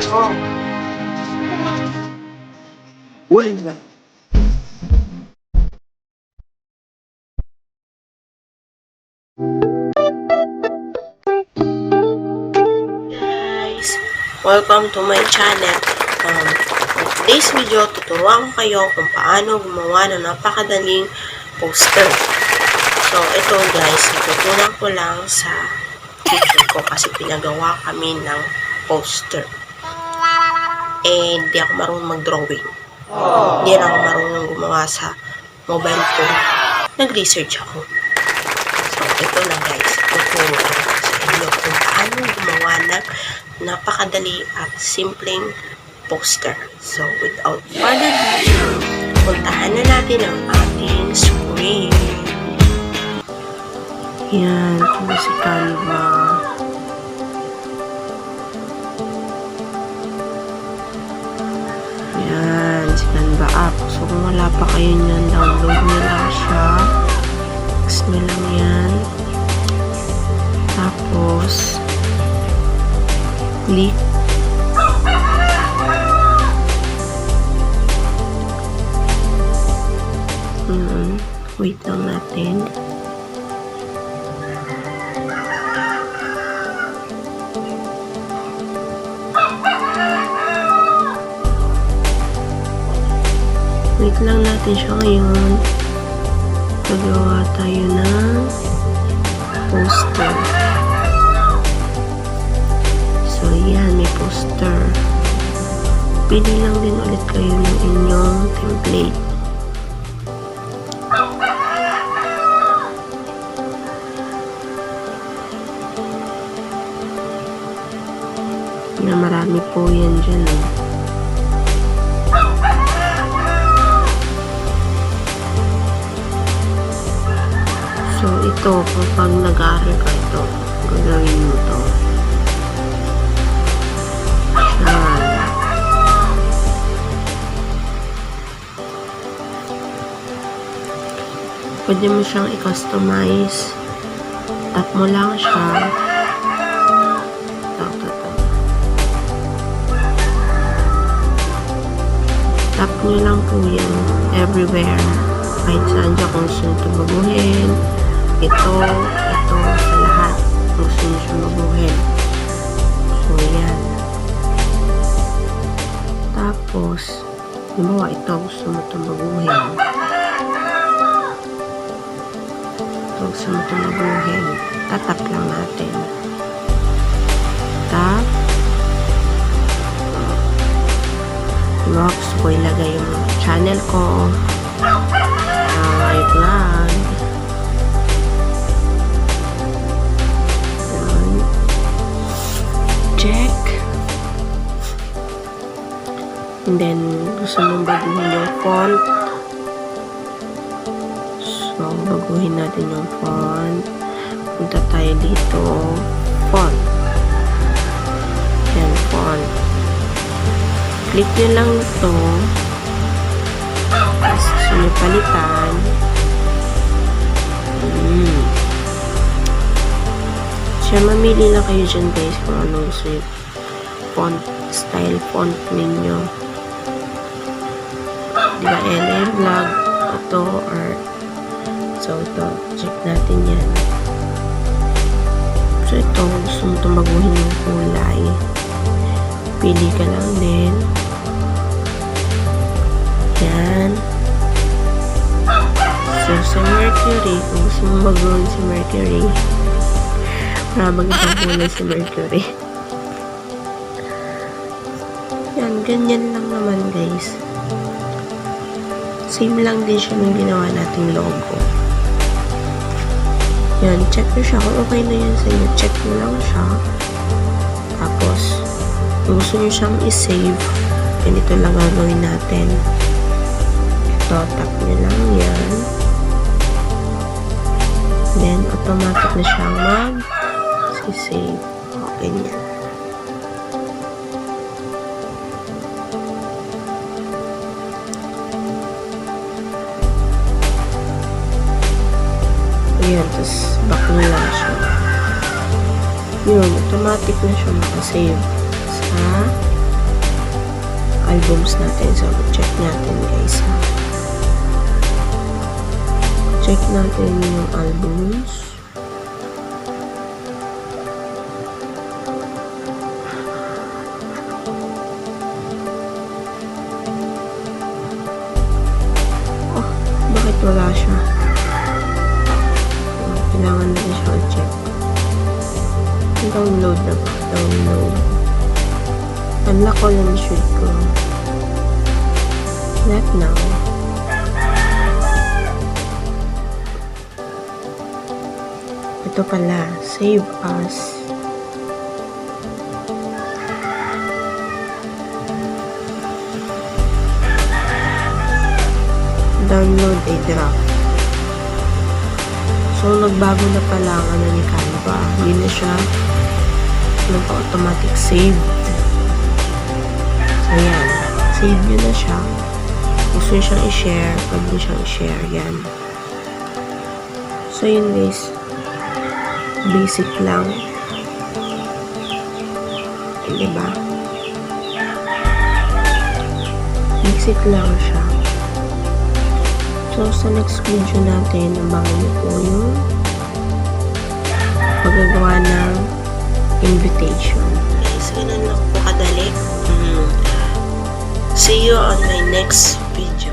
Oo. Uli na. Guys, welcome to my channel. For today's video, tuturuan ko kayo kung paano gumawa ng napakadaling poster. So, ito guys, itutunan ko lang sa teacher ko kasi pinagawa kami ng poster. Hindi ako marunong mag-drawing. Hindi na ako marunong gumawa sa mobile phone. Nag-research ako. So, ito na guys, tuturo ko sa inyo kung paano gumawa ng napakadali at simpleng poster. So, without further ado, puntahan na natin ang ating screen. Yan, ito si Canva. Yan, si Canva app. So, kung wala pa kayo nyan, download nyo lang siya. Text nyo lang yan. Tapos, click. Wait lang natin. Wait lang natin siya ngayon. Pagawa tayo ng poster. So, yan. May poster. Pili lang din ulit kayo ng inyong template. Na marami po yan dyan. So, ito, kapag nag-aaral ka ito, gagawin mo ito. Yan. Pwede mo siyang i-customize. Tap mo lang siya. Tap nyo lang po yan everywhere. Kahit saan dyan kung gusto nyo ito baguhin. Ito, sa lahat. Kung gusto nyo siya baguhin. So, yan. Tapos, halimbawa ito, gusto mo itong baguhin. Ito, gusto mo itong baguhin. Tatap lang natin. Tap. Diba, gusto ko ilagay yung channel ko. My vlog. Check. And then, gusto mong baguhin yung font. So, baguhin natin yung font. Punta tayo dito. Font. Yan, font. Click nyo lang ito. Tapos gusto nyo palitan. Siya, mamili lang kayo dyan guys kung anong gusto yung font, style font ninyo. Diba, LA vlog, ito, or so ito, check natin yan. So ito, gusto mo itong baguhin yung kulay. Pili ka lang din. Yan. So, sa Mercury, kung gusto mong baguhin si Mercury, maraming ibang kulay si Mercury. Yan, ganyan lang naman guys. Same lang din siya nung ginawa nating logo. Yan, check nyo siya. Kung okay na yan sa inyo, check nyo lang siya. Tapos, kung gusto nyo siyang i-save, ganito lang gagawin natin. Ito, tap nyo lang yan. Then, automatic na siyang mag-save. Okay niya. Ayan, tapos back nyo lang siya. Yun, automatic na siya makasave sa albums natin. So, check natin guys. Check natin yung albums. Oh, bakit wala siya? Kailangan natin siya i-check. Download na ba? Download. Unlock ko lang shoot ko. Not now. Ito pala. Save as. Download a draft. So, nagbago na pala ang ano ni Canva. Hindi na siya nagpa-automatic save. So, yan. Save nyo na siya. Gusto nyo siyang i-share. Pwede nyo siyang i-share. Yan. So, yun guys. Basic lang. Diba? Basic lang siya. So, sa next video natin, abangan niyo po yung paggagawa ng invitation. Guys, ganun lang po kadali. See you on my next video.